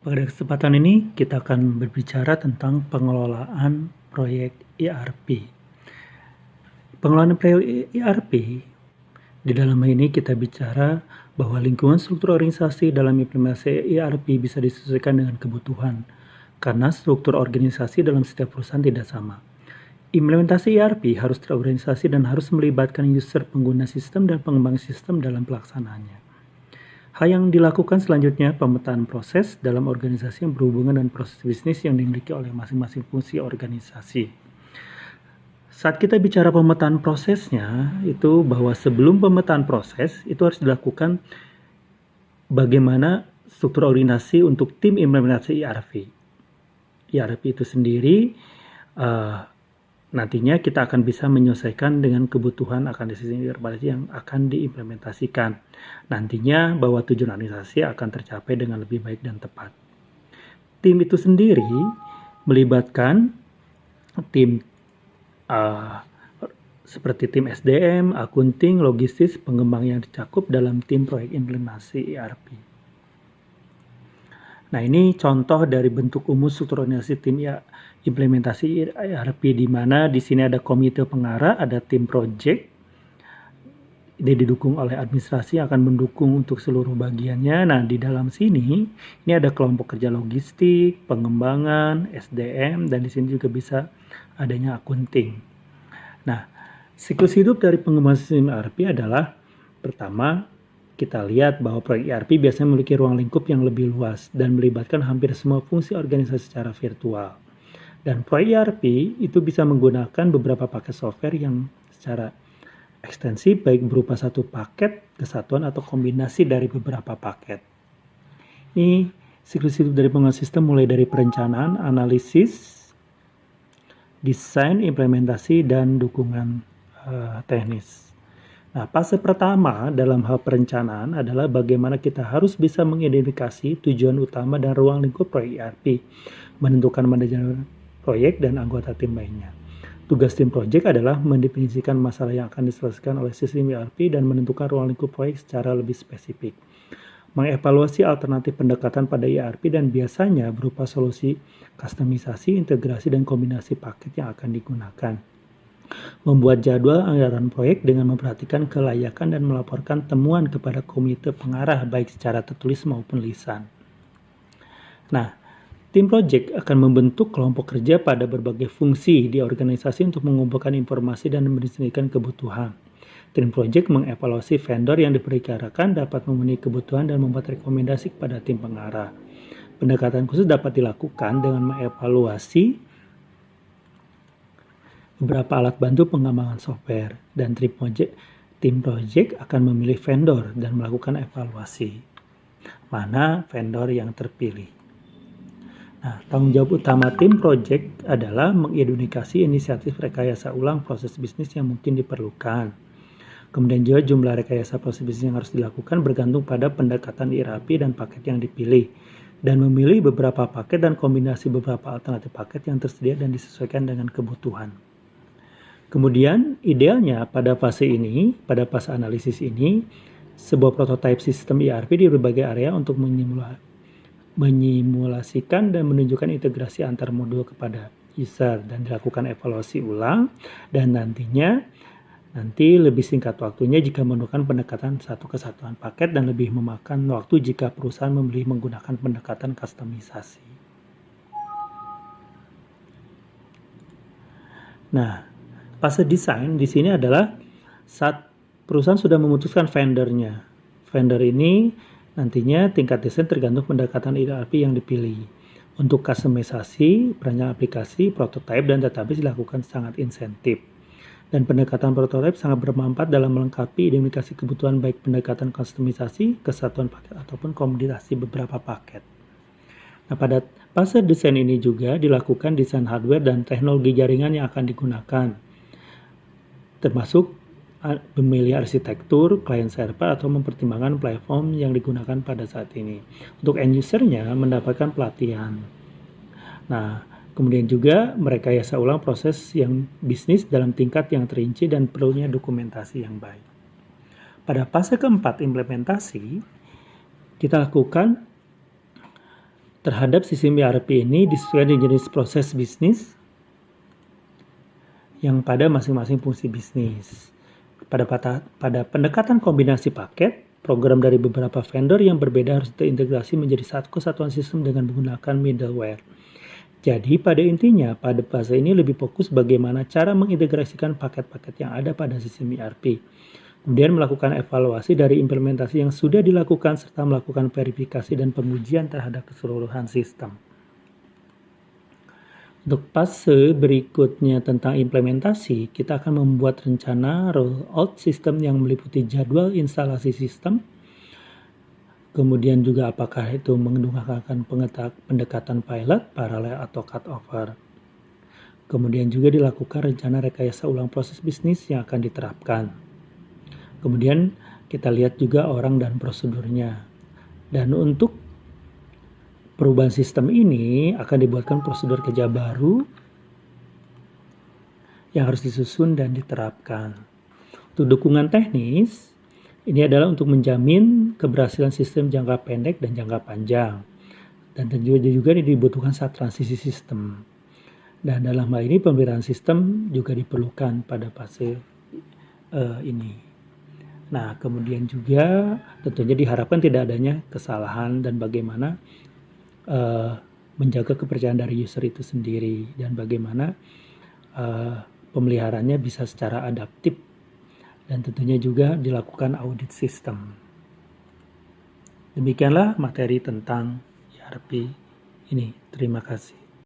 Pada kesempatan ini kita akan berbicara tentang pengelolaan proyek ERP. Pengelolaan proyek ERP, di dalam ini kita bicara bahwa lingkungan struktur organisasi dalam implementasi ERP bisa disesuaikan dengan kebutuhan, karena struktur organisasi dalam setiap perusahaan tidak sama. Implementasi ERP harus terorganisasi dan harus melibatkan user, pengguna sistem, dan pengembang sistem dalam pelaksanaannya. Hal yang dilakukan selanjutnya pemetaan proses dalam organisasi yang berhubungan dengan proses bisnis yang dimiliki oleh masing-masing fungsi organisasi. Saat kita bicara pemetaan prosesnya, itu bahwa sebelum pemetaan proses itu harus dilakukan bagaimana struktur organisasi untuk tim implementasi ERP. ERP itu sendiri nantinya kita akan bisa menyesuaikan dengan kebutuhan akan sistem informasi yang akan diimplementasikan. Nantinya bahwa tujuan organisasi akan tercapai dengan lebih baik dan tepat. Tim itu sendiri melibatkan tim seperti tim SDM, akunting, logistis, pengembang yang dicakup dalam tim proyek implementasi ERP. Nah, ini contoh dari bentuk umum struktur organisasi tim implementasi ERP, di mana di sini ada komite pengarah, ada tim project, dia didukung oleh administrasi yang akan mendukung untuk seluruh bagiannya. Nah, di dalam sini ini ada kelompok kerja logistik, pengembangan, SDM, dan di sini juga bisa adanya akunting. Nah, siklus hidup dari pengembangan sistem ERP adalah pertama, kita lihat bahwa proyek ERP biasanya memiliki ruang lingkup yang lebih luas dan melibatkan hampir semua fungsi organisasi secara virtual. Dan proyek ERP itu bisa menggunakan beberapa paket software yang secara ekstensif, baik berupa satu paket, kesatuan, atau kombinasi dari beberapa paket. Ini siklus hidup dari pengembangan sistem mulai dari perencanaan, analisis, desain, implementasi, dan dukungan teknis. Nah, fase pertama dalam hal perencanaan adalah bagaimana kita harus bisa mengidentifikasi tujuan utama dan ruang lingkup proyek ERP, menentukan manajemen proyek dan anggota tim lainnya. Tugas tim proyek adalah mendefinisikan masalah yang akan diselesaikan oleh sistem ERP dan menentukan ruang lingkup proyek secara lebih spesifik. Mengevaluasi alternatif pendekatan pada ERP dan biasanya berupa solusi kustomisasi, integrasi, dan kombinasi paket yang akan digunakan. Membuat jadwal anggaran proyek dengan memperhatikan kelayakan dan melaporkan temuan kepada komite pengarah baik secara tertulis maupun lisan. Nah, tim project akan membentuk kelompok kerja pada berbagai fungsi di organisasi untuk mengumpulkan informasi dan mendefinisikan kebutuhan. Tim project mengevaluasi vendor yang diperkirakan dapat memenuhi kebutuhan dan membuat rekomendasi kepada tim pengarah. Pendekatan khusus dapat dilakukan dengan mengevaluasi beberapa alat bantu pengembangan software, dan tim project akan memilih vendor dan melakukan evaluasi mana vendor yang terpilih. Nah, tanggung jawab utama tim project adalah mengidentifikasi inisiatif rekayasa ulang proses bisnis yang mungkin diperlukan. Kemudian juga jumlah rekayasa proses bisnis yang harus dilakukan bergantung pada pendekatan ERP dan paket yang dipilih, dan memilih beberapa paket dan kombinasi beberapa alternatif paket yang tersedia dan disesuaikan dengan kebutuhan. Kemudian idealnya pada fase analisis ini, sebuah prototipe sistem ERP di berbagai area untuk menyimulasikan dan menunjukkan integrasi antar modul kepada user dan dilakukan evaluasi ulang, dan nanti lebih singkat waktunya jika menggunakan pendekatan satu kesatuan paket dan lebih memakan waktu jika perusahaan memilih menggunakan pendekatan kustomisasi. Nah, fase desain di sini adalah saat perusahaan sudah memutuskan vendornya. Vendor ini nantinya tingkat desain tergantung pendekatan ERP yang dipilih. Untuk kustomisasi, perancang aplikasi, prototipe, dan database dilakukan sangat insentif. Dan pendekatan prototipe sangat bermanfaat dalam melengkapi identifikasi kebutuhan baik pendekatan kustomisasi, kesatuan paket, ataupun kombinasi beberapa paket. Nah, pada fase desain ini juga dilakukan desain hardware dan teknologi jaringan yang akan digunakan, termasuk memilih arsitektur, client server, atau mempertimbangkan platform yang digunakan pada saat ini. Untuk end user-nya mendapatkan pelatihan. Nah, kemudian juga merekayasa ulang proses yang bisnis dalam tingkat yang terinci dan perlunya dokumentasi yang baik. Pada fase keempat implementasi, kita lakukan terhadap sistem ERP ini disesuaikan dengan jenis proses bisnis yang pada masing-masing fungsi bisnis. Pada pendekatan kombinasi paket, program dari beberapa vendor yang berbeda harus terintegrasi menjadi satu kesatuan sistem dengan menggunakan middleware. Jadi pada intinya, pada fase ini lebih fokus bagaimana cara mengintegrasikan paket-paket yang ada pada sistem ERP. Kemudian melakukan evaluasi dari implementasi yang sudah dilakukan serta melakukan verifikasi dan pengujian terhadap keseluruhan sistem. Untuk fase berikutnya tentang implementasi, kita akan membuat rencana rollout sistem yang meliputi jadwal instalasi sistem, kemudian juga apakah itu menggunakan pendekatan pilot, paralel, atau cut-over. Kemudian juga dilakukan rencana rekayasa ulang proses bisnis yang akan diterapkan. Kemudian kita lihat juga orang dan prosedurnya. Dan untuk perubahan sistem ini akan dibuatkan prosedur kerja baru yang harus disusun dan diterapkan. Untuk dukungan teknis, ini adalah untuk menjamin keberhasilan sistem jangka pendek dan jangka panjang. Dan tentu juga dibutuhkan saat transisi sistem. Dan dalam hal ini pemeliharaan sistem juga diperlukan pada fase ini. Nah, kemudian juga tentunya diharapkan tidak adanya kesalahan dan bagaimana menjaga kepercayaan dari user itu sendiri dan bagaimana pemeliharaannya bisa secara adaptif dan tentunya juga dilakukan audit sistem. Demikianlah materi tentang ERP ini. Terima kasih.